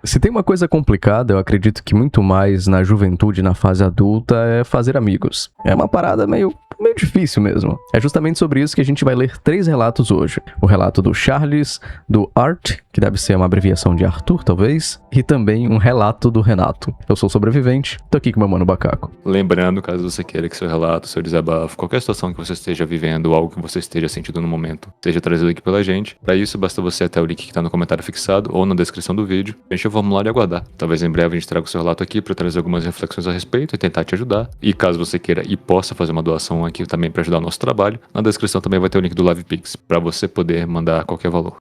Se tem uma coisa complicada, eu acredito que muito mais na juventude, na fase adulta, é fazer amigos. É uma parada meio difícil mesmo. É justamente sobre isso que a gente vai ler 3 relatos hoje. O relato do Charles, do Art, que deve ser uma abreviação de Arthur, talvez, e também um relato do Renato. Eu sou sobrevivente, tô aqui com meu mano Bacaco. Lembrando, caso você queira que seu relato, seu desabafo, qualquer situação que você esteja vivendo, algo que você esteja sentindo no momento, seja trazido aqui pela gente. Para isso, basta você ir até o link que tá no comentário fixado ou na descrição do vídeo, preencher o formulário e aguardar. Talvez em breve a gente traga o seu relato aqui para trazer algumas reflexões a respeito e tentar te ajudar. E caso você queira e possa fazer uma doação aqui também para ajudar o nosso trabalho, na descrição também vai ter o link do LivePix para você poder mandar qualquer valor.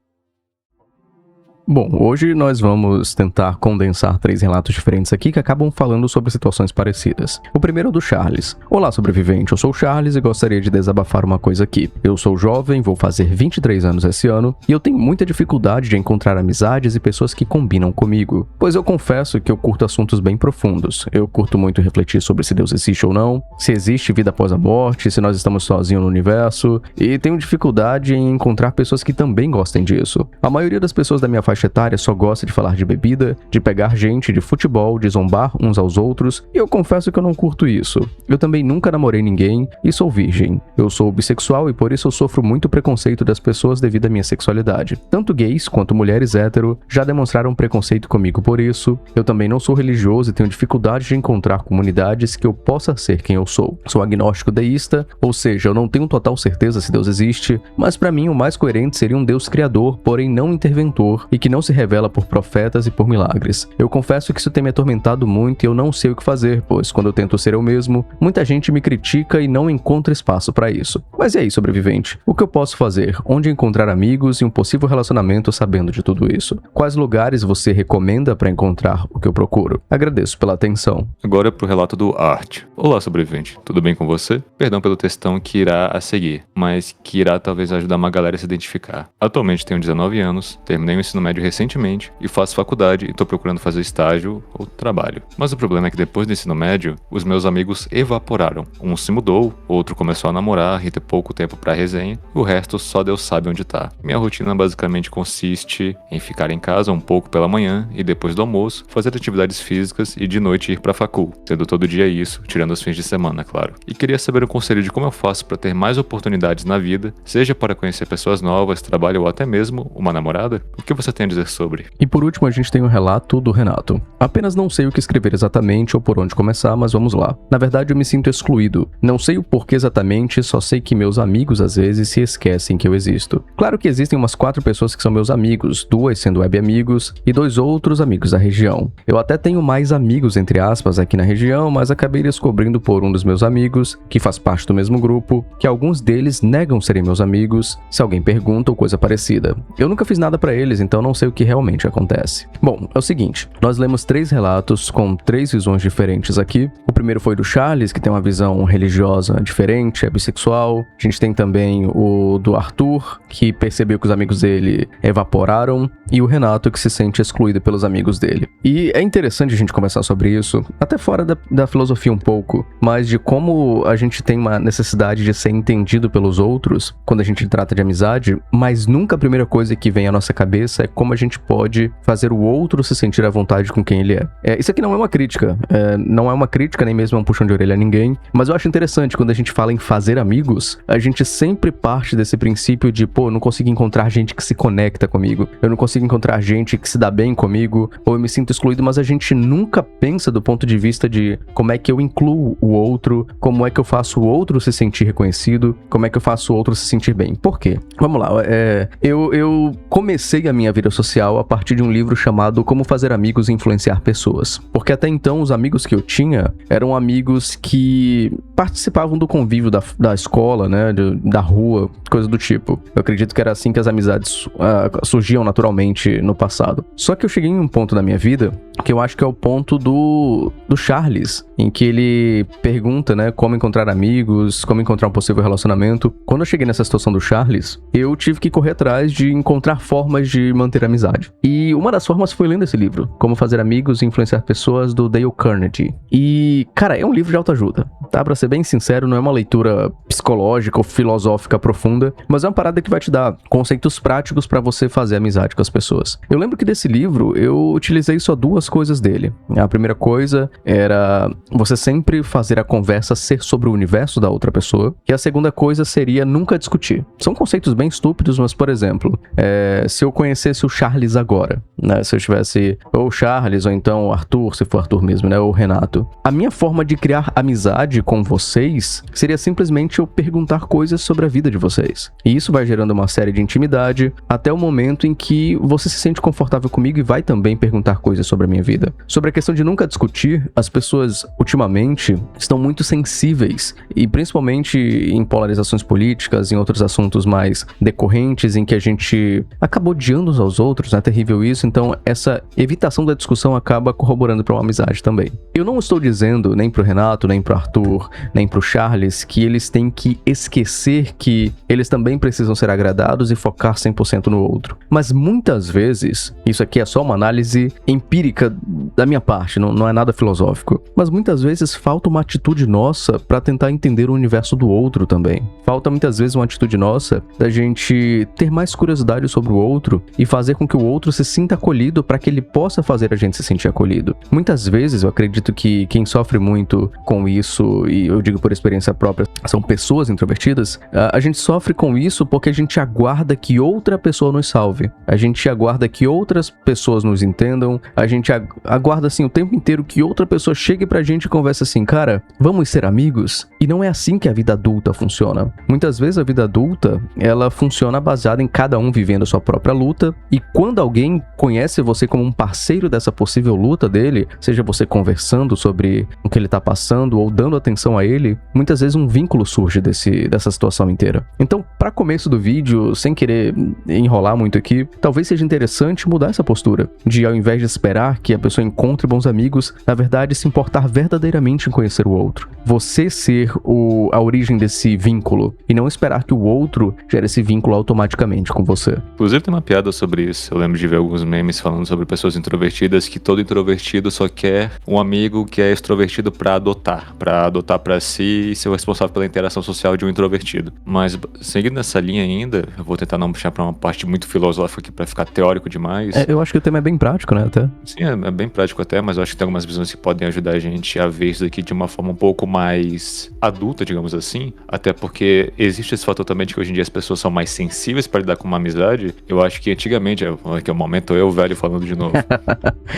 Bom, hoje nós vamos tentar condensar 3 relatos diferentes aqui que acabam falando sobre situações parecidas. O primeiro é o do Charles. Olá, sobrevivente, eu sou o Charles e gostaria de desabafar uma coisa aqui. Eu sou jovem, vou fazer 23 anos esse ano, e eu tenho muita dificuldade de encontrar amizades e pessoas que combinam comigo, pois eu confesso que eu curto assuntos bem profundos. Eu curto muito refletir sobre se Deus existe ou não, se existe vida após a morte, se nós estamos sozinhos no universo, e tenho dificuldade em encontrar pessoas que também gostem disso. A maioria das pessoas da minha faixa etária só gosta de falar de bebida, de pegar gente, de futebol, de zombar uns aos outros, e eu confesso que eu não curto isso. Eu também nunca namorei ninguém e sou virgem. Eu sou bissexual e por isso eu sofro muito preconceito das pessoas devido à minha sexualidade. Tanto gays quanto mulheres hétero já demonstraram preconceito comigo por isso. Eu também não sou religioso e tenho dificuldade de encontrar comunidades que eu possa ser quem eu sou. Sou agnóstico deísta, ou seja, eu não tenho total certeza se Deus existe, mas para mim o mais coerente seria um Deus criador, porém não interventor, e que não se revela por profetas e por milagres. Eu confesso que isso tem me atormentado muito e eu não sei o que fazer, pois quando eu tento ser eu mesmo, muita gente me critica e não encontra espaço para isso. Mas e aí, sobrevivente? O que eu posso fazer? Onde encontrar amigos e um possível relacionamento sabendo de tudo isso? Quais lugares você recomenda para encontrar o que eu procuro? Agradeço pela atenção. Agora pro relato do Art. Olá, sobrevivente. Tudo bem com você? Perdão pelo textão que irá a seguir, mas que irá talvez ajudar uma galera a se identificar. Atualmente tenho 19 anos, terminei o ensino médio recentemente e faço faculdade e tô procurando fazer estágio ou trabalho. Mas o problema é que depois do ensino médio, os meus amigos evaporaram. Um se mudou, outro começou a namorar e ter pouco tempo pra resenha, e o resto só Deus sabe onde tá. Minha rotina basicamente consiste em ficar em casa um pouco pela manhã e depois do almoço, fazer atividades físicas e de noite ir pra facul, sendo todo dia isso, tirando os fins de semana, claro. E queria saber um conselho de como eu faço pra ter mais oportunidades na vida, seja para conhecer pessoas novas, trabalho ou até mesmo uma namorada. O que você tem a dizer sobre? E por último a gente tem o relato do Renato. Apenas não sei o que escrever exatamente ou por onde começar, mas vamos lá. Na verdade eu me sinto excluído. Não sei o porquê exatamente, só sei que meus amigos às vezes se esquecem que eu existo. Claro que existem umas 4 pessoas que são meus amigos, 2 sendo web amigos e 2 outros amigos da região. Eu até tenho mais amigos entre aspas aqui na região, mas acabei descobrindo por um dos meus amigos, que faz parte do mesmo grupo, que alguns deles negam serem meus amigos se alguém pergunta ou coisa parecida. Eu nunca fiz nada pra eles, então não sei o que realmente acontece. Bom, é o seguinte, nós lemos 3 relatos com 3 visões diferentes aqui. O primeiro foi do Charles, que tem uma visão religiosa diferente, é bissexual. A gente tem também o do Arthur, que percebeu que os amigos dele evaporaram, e o Renato, que se sente excluído pelos amigos dele. E é interessante a gente conversar sobre isso, até fora da filosofia um pouco, mas de como a gente tem uma necessidade de ser entendido pelos outros quando a gente trata de amizade, mas nunca a primeira coisa que vem à nossa cabeça é como a gente pode fazer o outro se sentir à vontade com quem ele é. Isso aqui não é uma crítica, não é uma crítica, nem mesmo um puxão de orelha a ninguém, mas eu acho interessante quando a gente fala em fazer amigos, a gente sempre parte desse princípio de, pô, eu não consigo encontrar gente que se conecta comigo, eu não consigo encontrar gente que se dá bem comigo, ou eu me sinto excluído, mas a gente nunca pensa do ponto de vista de como é que eu incluo o outro, como é que eu faço o outro se sentir reconhecido, como é que eu faço o outro se sentir bem. Por quê? Vamos lá, eu comecei a minha vida social a partir de um livro chamado Como Fazer Amigos e Influenciar Pessoas, porque até então os amigos que eu tinha eram amigos que participavam do convívio da escola, né, da rua, coisa do tipo. Eu acredito que era assim que as amizades surgiam naturalmente no passado. Só que eu cheguei em um ponto da minha vida que eu acho que é o ponto do Charles, em que ele pergunta, né, como encontrar amigos, como encontrar um possível relacionamento. Quando eu cheguei nessa situação do Charles, eu tive que correr atrás de encontrar formas de manter ter amizade. E uma das formas foi lendo esse livro, Como Fazer Amigos e Influenciar Pessoas, do Dale Carnegie. E, cara, é um livro de autoajuda, tá? Pra ser bem sincero, não é uma leitura psicológica ou filosófica profunda, mas é uma parada que vai te dar conceitos práticos pra você fazer amizade com as pessoas. Eu lembro que desse livro, eu utilizei só 2 coisas dele. A primeira coisa era você sempre fazer a conversa ser sobre o universo da outra pessoa, e a segunda coisa seria nunca discutir. São conceitos bem estúpidos, mas, por exemplo, se eu conhecesse o Charles agora, né, se eu tivesse ou o Charles, ou então o Arthur, se for Arthur mesmo, né, ou o Renato, a minha forma de criar amizade com vocês seria simplesmente eu perguntar coisas sobre a vida de vocês. E isso vai gerando uma série de intimidade até o momento em que você se sente confortável comigo e vai também perguntar coisas sobre a minha vida. Sobre a questão de nunca discutir, as pessoas, ultimamente, estão muito sensíveis, e principalmente em polarizações políticas, em outros assuntos mais decorrentes, em que a gente acaba odiando uns aos outros, é terrível isso, então essa evitação da discussão acaba corroborando para uma amizade também. Eu não estou dizendo, nem pro Renato, nem pro Arthur, nem pro Charles, que eles têm que esquecer que eles também precisam ser agradados e focar 100% no outro. Mas muitas vezes, isso aqui é só uma análise empírica da minha parte, não é nada filosófico, mas muitas vezes falta uma atitude nossa para tentar entender o universo do outro também. Falta muitas vezes uma atitude nossa da gente ter mais curiosidade sobre o outro e fazer com que o outro se sinta acolhido para que ele possa fazer a gente se sentir acolhido. Muitas vezes eu acredito que quem sofre muito com isso, e eu digo por experiência própria, são pessoas introvertidas, a gente sofre com isso porque a gente aguarda que outra pessoa nos salve. A gente aguarda que outras pessoas nos entendam, a gente aguarda assim o tempo inteiro que outra pessoa chegue pra gente e converse assim, cara, vamos ser amigos? E não é assim que a vida adulta funciona. Muitas vezes a vida adulta, ela funciona baseada em cada um vivendo a sua própria luta, e quando alguém conhece você como um parceiro dessa possível luta dele, seja você conversando sobre o que ele tá passando ou dando atenção a ele, muitas vezes um vínculo surge dessa situação inteira. Então, para começo do vídeo, sem querer enrolar muito aqui, talvez seja interessante mudar essa postura, de ao invés de esperar que a pessoa encontre bons amigos, na verdade se importar verdadeiramente em conhecer o outro. Você ser a origem desse vínculo, e não esperar que o outro gere esse vínculo automaticamente com você. Inclusive tem uma piada sobre isso. Eu lembro de ver alguns memes falando sobre pessoas introvertidas, que todo introvertido só quer um amigo que é extrovertido pra adotar pra si e ser o responsável pela interação social de um introvertido. Mas seguindo nessa linha ainda, eu vou tentar não puxar pra uma parte muito filosófica aqui pra ficar teórico demais. Eu acho que o tema é bem prático, né, até? Sim, é bem prático até, mas eu acho que tem algumas visões que podem ajudar a gente a ver isso daqui de uma forma um pouco mais adulta, digamos assim, até porque existe esse fator também de que hoje em dia as pessoas são mais sensíveis para lidar com uma amizade. Eu acho que antigamente, que é o momento eu velho falando de novo,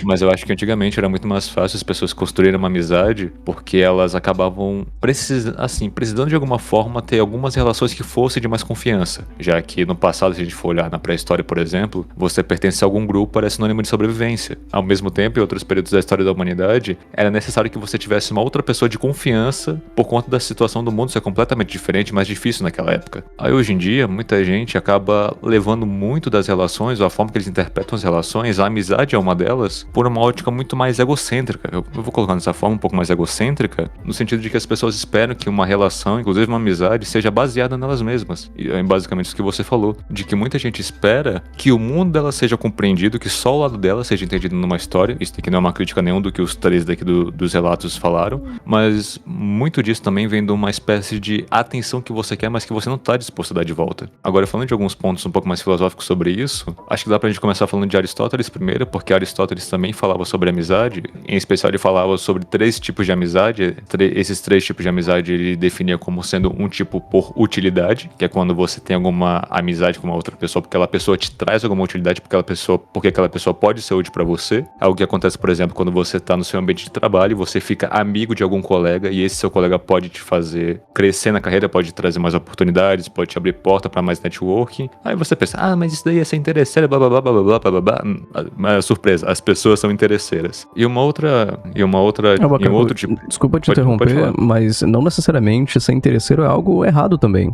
mas eu acho que antigamente era muito mais fácil as pessoas construírem uma amizade, porque elas acabavam precisando de alguma forma ter algumas relações que fossem de mais confiança, já que no passado, se a gente for olhar na pré-história, por exemplo, você pertence a algum grupo era sinônimo de sobrevivência. Ao mesmo tempo, em outros períodos da história da humanidade, era necessário que você tivesse uma outra pessoa de confiança por conta da situação do mundo ser completamente diferente, mais difícil naquela época. Aí hoje em dia, muita gente acaba levando muito das relações, ou a forma que eles interpretam as relações, a amizade é uma delas, por uma ótica muito mais egocêntrica. Eu vou colocar dessa forma, um pouco mais egocêntrica, no sentido de que as pessoas esperam que uma relação, inclusive uma amizade, seja baseada nelas mesmas. E é basicamente isso que você falou, de que muita gente espera que o mundo dela seja compreendido, que só o lado dela seja entendido numa história. Isso aqui não é uma crítica nenhum do que os três daqui dos relatos falaram, mas muito disso também vem de uma espécie de atenção que você quer, mas que você não está disposto a dar de volta. Agora, falando de alguns pontos um pouco mais filosóficos sobre isso, acho que dá pra gente começar falando de Aristóteles primeiro, porque Aristóteles também falava sobre amizade. Em especial, ele falava sobre 3 tipos de amizade. Esses 3 tipos de amizade ele definia como sendo um tipo por utilidade, que é quando você tem alguma amizade com uma outra pessoa, porque aquela pessoa te traz alguma utilidade, porque aquela pessoa pode ser útil pra você. Algo que acontece, por exemplo, quando você tá no seu ambiente de trabalho, você fica amigo de algum colega, e esse seu colega pode te fazer crescer na carreira, pode te trazer mais oportunidades, pode te abrir porta pra mais networking. Aí você pensa, mas isso daí ia ser interessante, blá blá blá blá blá blá blá surpresa, as pessoas são interesseiras. E um outro tipo... Desculpa te interromper, mas não necessariamente ser interesseiro é algo errado também.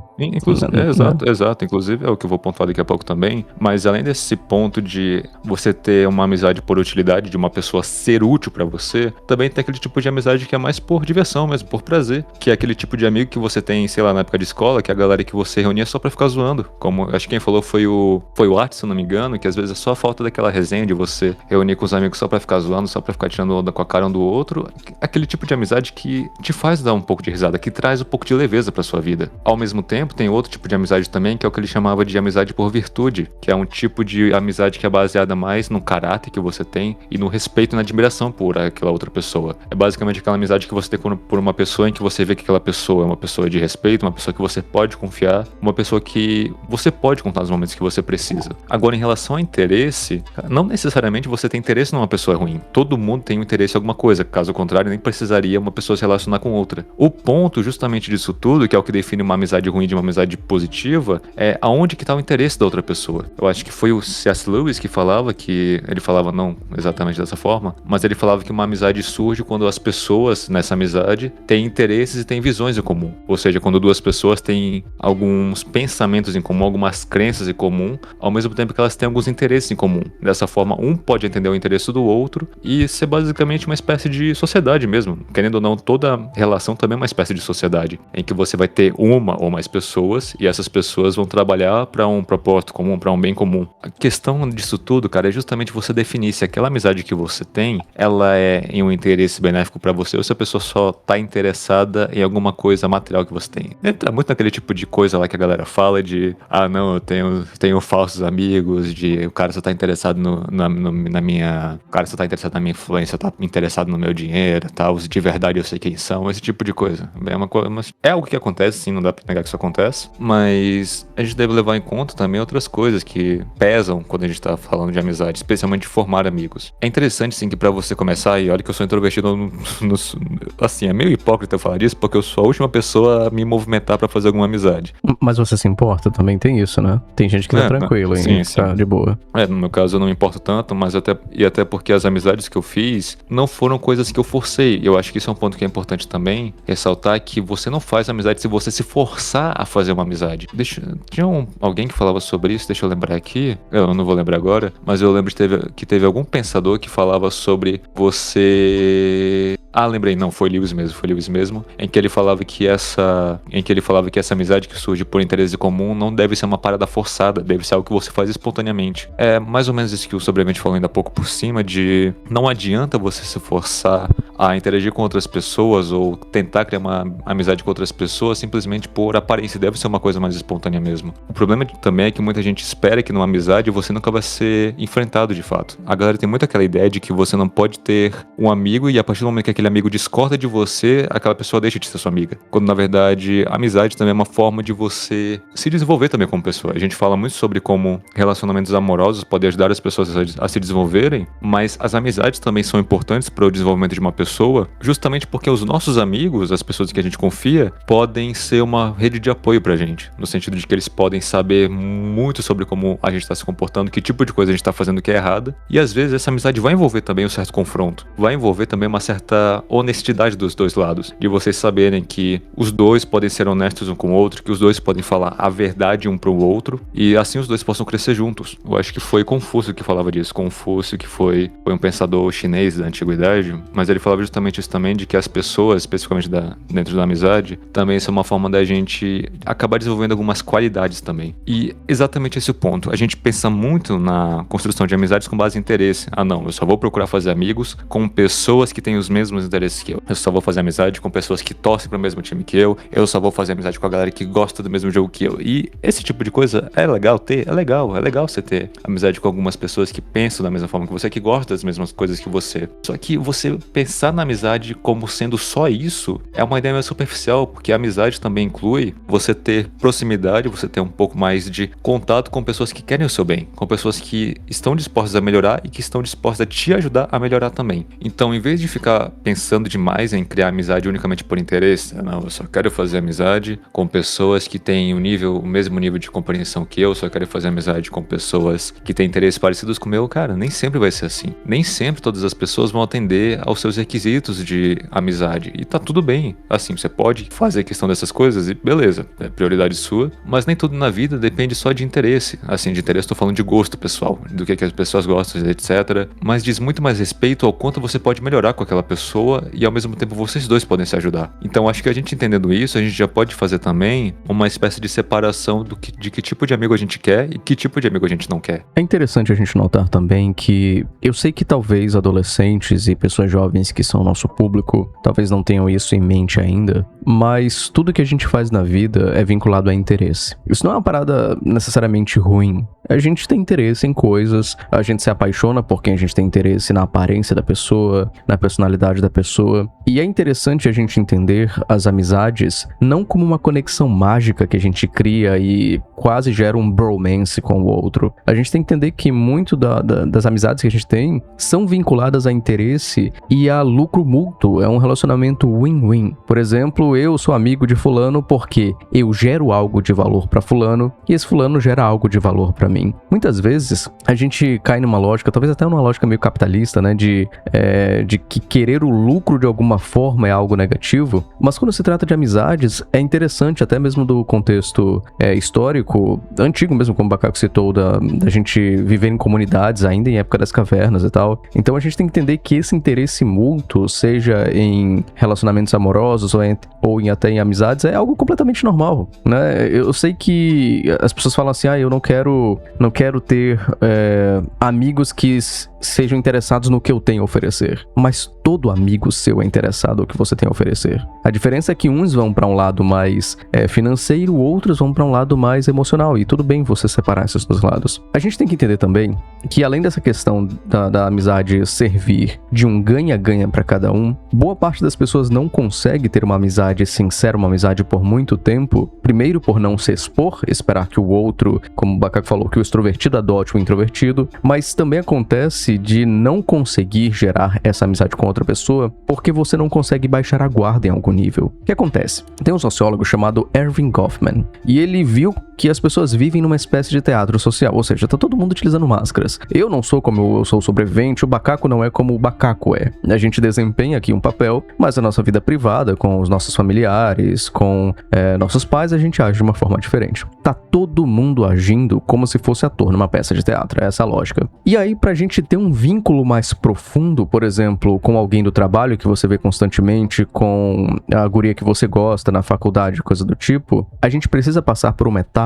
Exato. Inclusive é o que eu vou pontuar daqui a pouco também. Mas além desse ponto de você ter uma amizade por utilidade, de uma pessoa ser útil pra você, também tem aquele tipo de amizade que é mais por diversão mesmo, por prazer. Que é aquele tipo de amigo que você tem, sei lá, na época de escola, que é a galera que você reunia só pra ficar zoando. Como, acho que quem falou foi o Art, se eu não me engano, que às vezes é só a falta daquela resenha de você reunir com os amigos só pra ficar zoando, só pra ficar tirando onda com a cara um do outro. Aquele tipo de amizade que te faz dar um pouco de risada, que traz um pouco de leveza pra sua vida. Ao mesmo tempo, tem outro tipo de amizade também, que é o que ele chamava de amizade por virtude, que é um tipo de amizade que é baseada mais no caráter que você tem e no respeito e na admiração por aquela outra pessoa. É basicamente aquela amizade que você tem por uma pessoa em que você vê que aquela pessoa é uma pessoa de respeito, uma pessoa que você pode confiar, uma pessoa que você pode contar nos momentos que você precisa. Agora, em relação ao interesse, não necessariamente você tem interesse numa pessoa ruim. Todo mundo tem um interesse em alguma coisa, caso contrário, nem precisaria uma pessoa se relacionar com outra. O ponto justamente disso tudo, que é o que define uma amizade ruim de uma amizade positiva, é aonde que tá o interesse da outra pessoa. Eu acho que foi o C.S. Lewis que falava ele falava não exatamente dessa forma, mas ele falava que uma amizade surge quando as pessoas nessa amizade têm interesses e têm visões em comum. Ou seja, quando duas pessoas têm alguns pensamentos em comum, algumas crenças em comum, ao mesmo tempo que elas têm alguns interesses em comum. Dessa forma, um pode entender o interesse do outro e ser basicamente uma espécie de sociedade mesmo. Querendo ou não, toda relação também é uma espécie de sociedade, em que você vai ter uma ou mais pessoas e essas pessoas vão trabalhar para um propósito comum, para um bem comum. A questão disso tudo, cara, é justamente você definir se aquela amizade que você tem, ela é em um interesse benéfico para você ou se a pessoa só tá interessada em alguma coisa material que você tem. Entra muito naquele tipo de coisa lá que a galera fala de não, eu tenho falsos amigos, de o cara só tá interessado na minha... O cara só tá interessado na minha influência, tá interessado no meu dinheiro e tal, de verdade eu sei quem são, esse tipo de coisa. É algo que acontece, sim, não dá pra negar que isso acontece, mas a gente deve levar em conta também outras coisas que pesam quando a gente tá falando de amizade, especialmente formar amigos. É interessante, sim, que pra você começar, e olha que eu sou introvertido assim, é meio hipócrita eu falar disso, porque eu sou a última pessoa a me movimentar pra fazer alguma amizade. Mas você se importa? Também tem isso, né? Tem gente que tá tranquilo, hein? Sim. Tá de boa. No meu caso eu não me importo tanto, mas até porque as amizades que eu fiz não foram coisas que eu forcei. Eu acho que isso é um ponto que é importante também, ressaltar que você não faz amizade se você se forçar a fazer uma amizade. Tinha alguém que falava sobre isso, deixa eu lembrar aqui, eu não vou lembrar agora, mas eu lembro que teve algum pensador que falava sobre você... lembrei, não, foi Lewis mesmo, em que ele falava que essa amizade que surge por interesse comum não deve ser uma parada forçada, deve ser algo que você faz espontaneamente. É mais ou menos isso que o Sobrevivente falou ainda há pouco por cima, de não adianta você se forçar a interagir com outras pessoas ou tentar criar uma amizade com outras pessoas simplesmente por aparência, deve ser uma coisa mais espontânea mesmo. O problema também é que muita gente espera que numa amizade você nunca vai ser enfrentado de fato. A galera tem muito aquela ideia de que você não pode ter um amigo e a partir do momento que aquele amigo discorda de você, aquela pessoa deixa de ser sua amiga. Quando na verdade a amizade também é uma forma de você se desenvolver também como pessoa. A gente fala muito sobre como relacionamentos amorosos podem ajudar as pessoas a se desenvolverem, mas as amizades também são importantes para o desenvolvimento de uma pessoa, justamente porque os nossos amigos, as pessoas que a gente confia, podem ser uma rede de apoio pra gente, no sentido de que eles podem saber muito sobre como a gente está se comportando, que tipo de coisa a gente está fazendo que é errada, e às vezes essa amizade vai envolver também um certo confronto, vai envolver também uma certa honestidade dos dois lados, de vocês saberem que os dois podem ser honestos um com o outro, que os dois podem falar a verdade um pro outro, e assim os dois possam crescer juntos. Eu acho que foi Confúcio que falava disso, Confúcio que foi um pensador chinês da antiguidade, mas ele falava justamente isso também, de que as pessoas, especificamente dentro da amizade, também são uma forma da gente acabar desenvolvendo algumas qualidades também. E exatamente esse é o ponto. A gente pensa muito na construção de amizades com base em interesse. Não, eu só vou procurar fazer amigos com pessoas que têm os mesmos interesses que eu. Eu só vou fazer amizade com pessoas que torcem pro mesmo time que eu. Eu só vou fazer amizade com a galera que gosta do mesmo jogo que eu. E esse tipo de coisa é legal ter? É legal você ter amizade com algumas pessoas que pensam da mesma forma que você, que gostam das mesmas coisas que você. Só que você pensar pensar na amizade como sendo só isso é uma ideia mais superficial, porque a amizade também inclui você ter proximidade, você ter um pouco mais de contato com pessoas que querem o seu bem, com pessoas que estão dispostas a melhorar e que estão dispostas a te ajudar a melhorar também. Então, em vez de ficar pensando demais em criar amizade unicamente por interesse, não, eu só quero fazer amizade com pessoas que têm o mesmo nível de compreensão que eu, só quero fazer amizade com pessoas que têm interesses parecidos com o meu, cara, nem sempre vai ser assim. Nem sempre todas as pessoas vão atender aos seus requisitos de amizade. E tá tudo bem. Assim, você pode fazer questão dessas coisas e beleza, é prioridade sua, mas nem tudo na vida depende só de interesse. Assim, de interesse tô falando de gosto pessoal, do que as pessoas gostam, etc. Mas diz muito mais respeito ao quanto você pode melhorar com aquela pessoa e ao mesmo tempo vocês dois podem se ajudar. Então acho que a gente entendendo isso, a gente já pode fazer também uma espécie de separação de que tipo de amigo a gente quer e que tipo de amigo a gente não quer. É interessante a gente notar também que eu sei que talvez adolescentes e pessoas jovens que são nosso público talvez não tenham isso em mente ainda, mas tudo que a gente faz na vida é vinculado a interesse. Isso não é uma parada necessariamente ruim. A gente tem interesse em coisas, a gente se apaixona por quem a gente tem interesse na aparência da pessoa, na personalidade da pessoa. E é interessante a gente entender as amizades não como uma conexão mágica que a gente cria e quase gera um bromance com o outro. A gente tem que entender que muito das amizades que a gente tem são vinculadas a interesse e a lucro mútuo. É um relacionamento win-win. Por exemplo, eu sou amigo de fulano porque eu gero algo de valor pra fulano e esse fulano gera algo de valor pra mim. Muitas vezes a gente cai numa lógica, talvez até numa lógica meio capitalista, né, de que querer o lucro de alguma forma é algo negativo, mas quando se trata de amizades é interessante, até mesmo do contexto histórico, antigo mesmo, como o Bacaco citou, da gente viver em comunidades ainda em época das cavernas e tal. Então a gente tem que entender que esse interesse mútuo, seja em relacionamentos amorosos ou até em amizades, é algo completamente normal, né? Eu sei que as pessoas falam assim, eu não quero ter amigos que sejam interessados no que eu tenho a oferecer, mas todo amigo seu é interessado no que você tem a oferecer. A diferença é que uns vão para um lado mais financeiro, outros vão para um lado mais emocional, e tudo bem você separar esses dois lados. A gente tem que entender também que além dessa questão da amizade servir de um ganha-ganha para cada um, boa parte das pessoas não consegue ter uma amizade sincera, uma amizade por muito tempo, primeiro por não se expor, esperar que o outro, como o Bacaco falou, que o extrovertido adote o introvertido, mas também acontece de não conseguir gerar essa amizade com outra pessoa porque você não consegue baixar a guarda em algum nível. O que acontece? Tem um sociólogo chamado Erving Goffman e ele viu que as pessoas vivem numa espécie de teatro social, ou seja, tá todo mundo utilizando máscaras. Eu não sou como eu sou sobrevivente, o Bacaco não é como o Bacaco é. A gente desempenha aqui um papel, mas a nossa vida privada, com os nossos familiares, com nossos pais, a gente age de uma forma diferente. Tá todo mundo agindo como se fosse ator numa peça de teatro, é essa a lógica. E aí, pra gente ter um vínculo mais profundo, por exemplo, com alguém do trabalho que você vê constantemente, com a guria que você gosta na faculdade, coisa do tipo, a gente precisa passar por uma etapa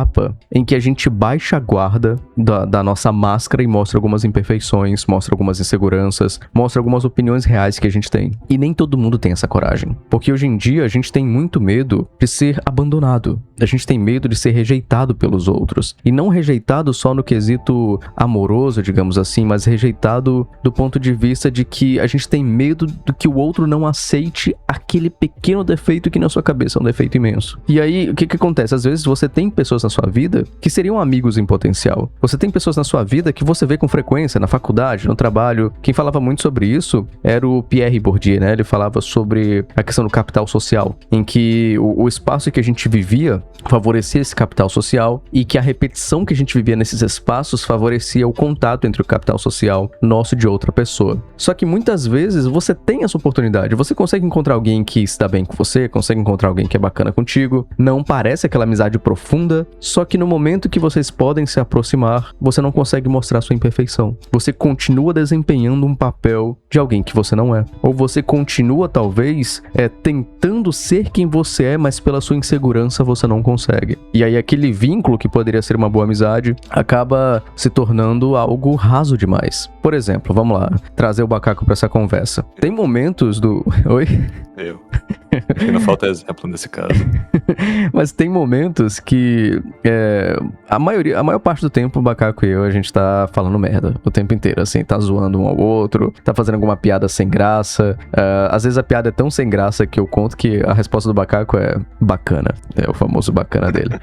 em que a gente baixa a guarda da nossa máscara e mostra algumas imperfeições, mostra algumas inseguranças, mostra algumas opiniões reais que a gente tem. E nem todo mundo tem essa coragem. Porque hoje em dia a gente tem muito medo de ser abandonado. A gente tem medo de ser rejeitado pelos outros. E não rejeitado só no quesito amoroso, digamos assim, mas rejeitado do ponto de vista de que a gente tem medo de que o outro não aceite aquele pequeno defeito que na sua cabeça é um defeito imenso. E aí, o que acontece? Às vezes você tem pessoas na sua vida que seriam amigos em potencial. Você tem pessoas na sua vida que você vê com frequência na faculdade, no trabalho. Quem falava muito sobre isso era o Pierre Bourdieu, né? Ele falava sobre a questão do capital social, em que o espaço que a gente vivia favorecia esse capital social e que a repetição que a gente vivia nesses espaços favorecia o contato entre o capital social nosso e de outra pessoa. Só que muitas vezes você tem essa oportunidade, você consegue encontrar alguém que está bem com você, consegue encontrar alguém que é bacana contigo, não parece aquela amizade profunda, só que no momento que vocês podem se aproximar, você não consegue mostrar sua imperfeição. Você continua desempenhando um papel de alguém que você não é. Ou você continua, talvez, tentando ser quem você é, mas pela sua insegurança você não consegue. E aí aquele vínculo que poderia ser uma boa amizade acaba se tornando algo raso demais. Por exemplo, vamos lá, trazer o Bacaco pra essa conversa. Tem momentos do... Oi? Eu. Acho que não falta exemplo nesse caso. Mas tem momentos que a maior parte do tempo o Bacaco e eu, a gente tá falando merda o tempo inteiro, assim, tá zoando um ao outro, tá fazendo alguma piada sem graça. Às vezes a piada é tão sem graça que eu conto que a resposta do Bacaco é bacana. É o famoso bacana dele.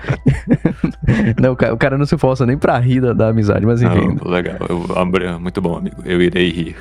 Não, o cara não se força nem pra rir da amizade, mas enfim. Não, legal, muito bom, amigo. Eu irei rir.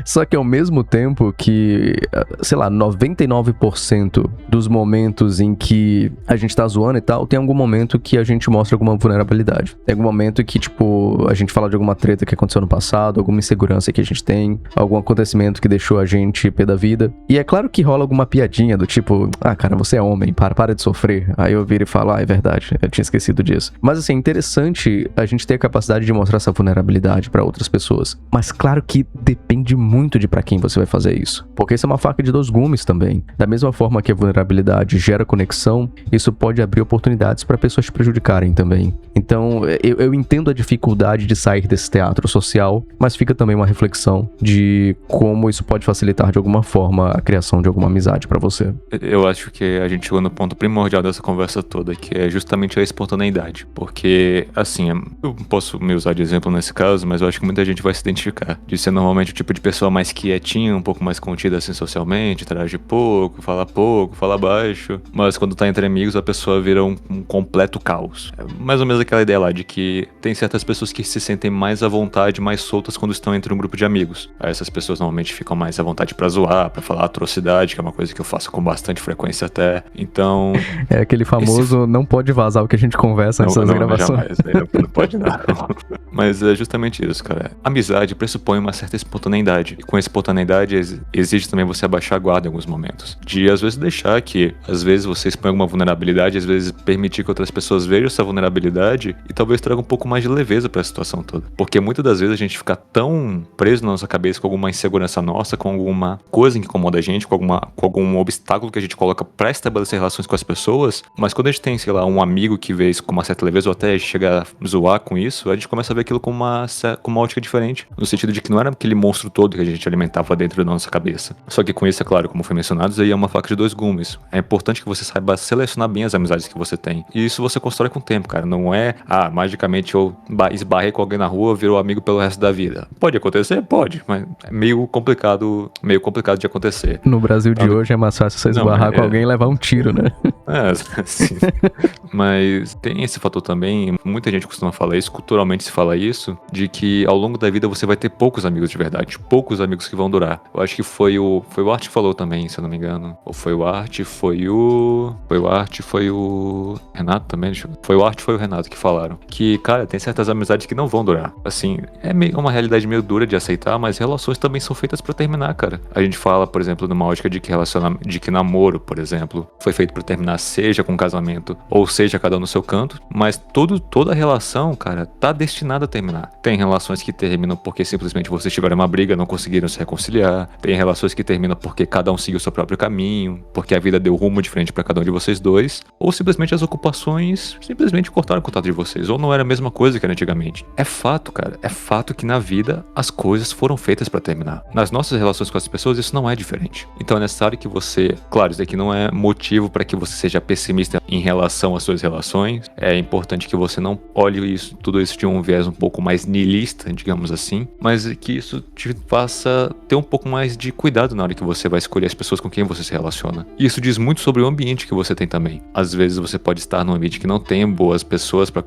Só que ao mesmo tempo que, sei lá, 99% dos momentos em que a gente tá zoando e tal, tem algum momento que a gente mostra alguma vulnerabilidade. Tem algum momento que, tipo, a gente fala de alguma treta que aconteceu no passado, alguma insegurança que a gente tem, algum acontecimento que deixou a gente pé da vida. E é claro que rola alguma piadinha do tipo, cara, você é homem, para de sofrer. Aí eu viro e falo, é verdade, eu tinha esquecido disso. Mas assim, é interessante a gente ter a capacidade de mostrar essa vulnerabilidade pra outras pessoas. Mas claro que depende muito de pra quem você vai fazer isso. Porque isso é uma faca de dois gumes também. Da mesma forma que a vulnerabilidade gera conexão, isso pode abrir oportunidades pra pessoas te prejudicarem também. Então, eu entendo a dificuldade de sair desse teatro social, mas fica também uma reflexão de como isso pode facilitar de alguma forma a criação de alguma amizade pra você. Eu acho que a gente chegou no ponto primordial dessa conversa toda, que é justamente a espontaneidade. Porque, assim, eu posso me usar de exemplo nesse caso, mas eu acho que muita gente vai se identificar de ser normalmente o tipo de pessoa mais quietinha, um pouco mais contida assim socialmente, interage pouco, fala baixo, mas quando tá entre amigos a pessoa vira um completo caos. É mais ou menos aquela ideia lá de que tem certas pessoas que se sentem mais à vontade, mais soltas quando estão entre um grupo de amigos. Aí essas pessoas normalmente ficam mais à vontade pra zoar, pra falar atrocidade, que é uma coisa que eu faço com bastante frequência até. Então... É aquele famoso não pode vazar o que a gente conversa nessas gravações. Jamais, não pode não. Mas é justamente isso, cara. Amizade pressupõe uma certa espontaneidade. E com essa espontaneidade exige também você abaixar a guarda em alguns momentos. De, às vezes, deixar que, às vezes, você expõe alguma vulnerabilidade, às vezes, permitir que outras pessoas vejam essa vulnerabilidade e talvez traga um pouco mais de leveza pra situação toda. Porque muitas das vezes a gente fica tão preso na nossa cabeça com alguma insegurança nossa, com alguma coisa que incomoda a gente, com algum obstáculo que a gente coloca pra estabelecer relações com as pessoas, mas quando a gente tem, sei lá, um amigo que vê isso com uma certa leveza, ou até chega a zoar com isso, a gente começa a ver aquilo com uma ótica diferente, no sentido de que não era aquele monstro todo que a gente alimentava dentro da nossa cabeça. Só que com isso, é claro, como foi mencionado, aí é uma faca de dois gumes. É importante que você saiba selecionar bem as amizades que você tem. E isso você constrói com o tempo, cara. Não é, magicamente eu esbarrei com alguém na rua, virou amigo pelo resto da vida. Pode acontecer? Pode, mas é meio complicado de acontecer. No Brasil de hoje é mais fácil você esbarrar com alguém e levar um tiro, né? Sim. Mas tem esse fator também, muita gente costuma falar isso, culturalmente se fala isso, de que ao longo da vida você vai ter poucos amigos de verdade, poucos amigos que vão durar. Eu acho que foi o Art que falou também, se eu não me engano. Ou foi o Art, foi o Renato também, foi o Art e foi o Renato que falaram. Que, cara, tem certas amizades que não vão durar. Assim, é uma realidade meio dura de aceitar, mas relações também são feitas pra terminar, cara. A gente fala, por exemplo, numa ótica de que namoro, por exemplo, foi feito pra terminar, seja com casamento, ou seja, cada um no seu canto, mas toda relação, cara, tá destinada a terminar. Tem relações que terminam porque simplesmente vocês tiveram uma briga, não conseguiram se reconciliar. Tem relações que terminam porque cada um seguiu seu próprio caminho, porque a vida deu rumo diferente pra cada um de vocês dois, ou simplesmente as ocupações simplesmente cortaram o contato de vocês, ou não era a mesma coisa que era antigamente. É fato, cara, é fato que na vida as coisas foram feitas pra terminar. Nas nossas relações com as pessoas isso não é diferente. Então é necessário que você, claro, isso aqui não é motivo para que você seja pessimista em relação às suas relações. É importante que você não olhe tudo isso de um viés um pouco mais niilista, digamos assim, mas que isso te faça ter um pouco mais de cuidado na hora que você vai escolher as pessoas com quem você se relaciona. E isso diz muito sobre o ambiente que você tem também. Às vezes você pode estar num ambiente que não tem boas pessoas para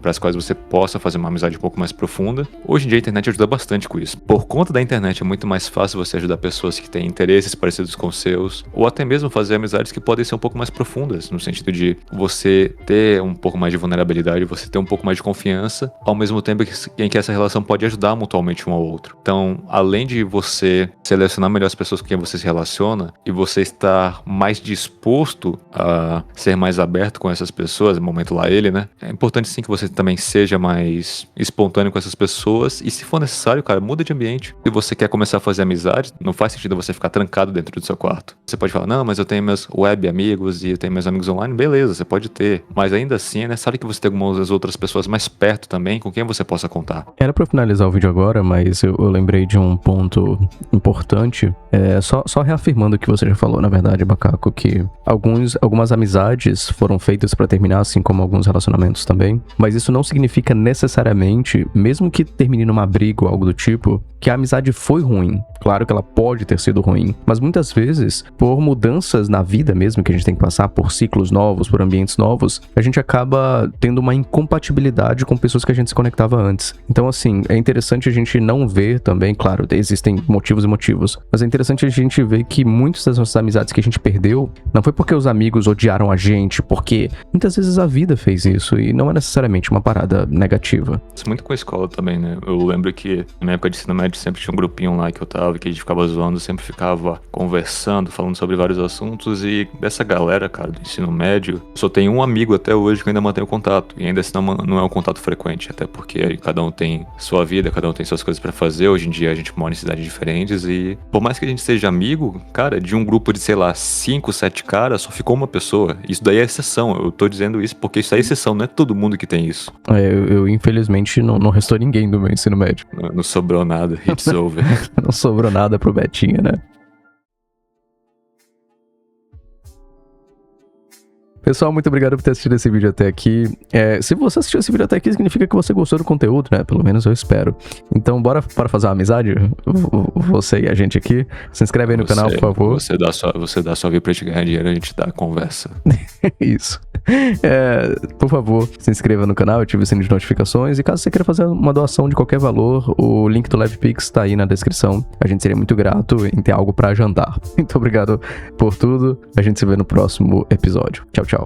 as quais você possa fazer uma amizade um pouco mais profunda. Hoje em dia a internet ajuda bastante com isso. Por conta da internet é muito mais fácil você ajudar pessoas que têm interesses parecidos com os seus, ou até mesmo fazer amizades que podem ser um pouco mais profundas, no sentido de você ter um pouco mais de vulnerabilidade, você ter um pouco mais de confiança, ao mesmo tempo em que essa relação pode ajudar mutualmente um ao outro. Então, além de você selecionar melhor as pessoas com quem você se relaciona e você estar mais disposto a ser mais aberto com essas pessoas, no momento lá ele, né? É importante sim que você também seja mais espontâneo com essas pessoas e, se for necessário, cara, muda de ambiente. Se você quer começar a fazer amizade, não faz sentido você ficar trancado dentro do seu quarto. Você pode falar, não, mas eu tenho meus web amigos e eu tenho meus amigos online. Beleza, você pode ter. Mas ainda assim é necessário que você tenha algumas outras pessoas mais perto também com quem você possa contar. Era pra finalizar o vídeo agora, mas eu lembrei de um ponto importante, só reafirmando o que você já falou, na verdade, Bacaco, que algumas amizades foram feitas pra terminar, assim como alguns relacionamentos também, mas isso não significa necessariamente, mesmo que termine numa briga ou algo do tipo, que a amizade foi ruim. Claro que ela pode ter sido ruim, mas muitas vezes, por mudanças na vida mesmo que a gente tem que passar, por ciclos novos, por ambientes novos, a gente acaba tendo uma incompatibilidade com pessoas que a gente se conectava antes. Então, assim, é interessante a gente não ver também, claro, existem motivos e motivos, mas é interessante a gente ver que muitas das nossas amizades que a gente perdeu, não foi porque os amigos odiaram a gente, porque muitas vezes a vida fez isso e não é necessariamente uma parada negativa. Isso muito com a escola também, né? Eu lembro que na minha época de ensino médio sempre tinha um grupinho lá que eu tava, que a gente ficava zoando, sempre ficava conversando, falando sobre vários assuntos, e dessa galera, cara, do ensino médio, só tem um amigo até hoje que eu ainda mantenho contato, e ainda assim não é um contato frequente, até porque cada um tem sua vida, cada um tem suas coisas pra fazer. Hoje em dia a gente mora em cidades diferentes e por mais que a gente seja amigo, cara, de um grupo de, sei lá, 5, 7 caras, só ficou uma pessoa. Isso daí é exceção, eu tô dizendo isso porque isso é exceção, não é todo mundo que tem isso. Eu infelizmente não restou ninguém do meu ensino médio. Não sobrou nada, it's over. Não sobrou nada pro Betinho, né? Pessoal, muito obrigado por ter assistido esse vídeo até aqui. Se você assistiu esse vídeo até aqui, significa que você gostou do conteúdo, né? Pelo menos eu espero. Então, bora fazer uma amizade? Você e a gente aqui. Se inscreve aí no canal, por favor. Você dá sua vida pra gente ganhar dinheiro, a gente dá a conversa. Isso. Por favor, se inscreva no canal, ative o sininho de notificações. E caso você queira fazer uma doação de qualquer valor, o link do LevePix tá aí na descrição. A gente seria muito grato em ter algo pra jantar. Muito obrigado por tudo. A gente se vê no próximo episódio. Tchau, tchau.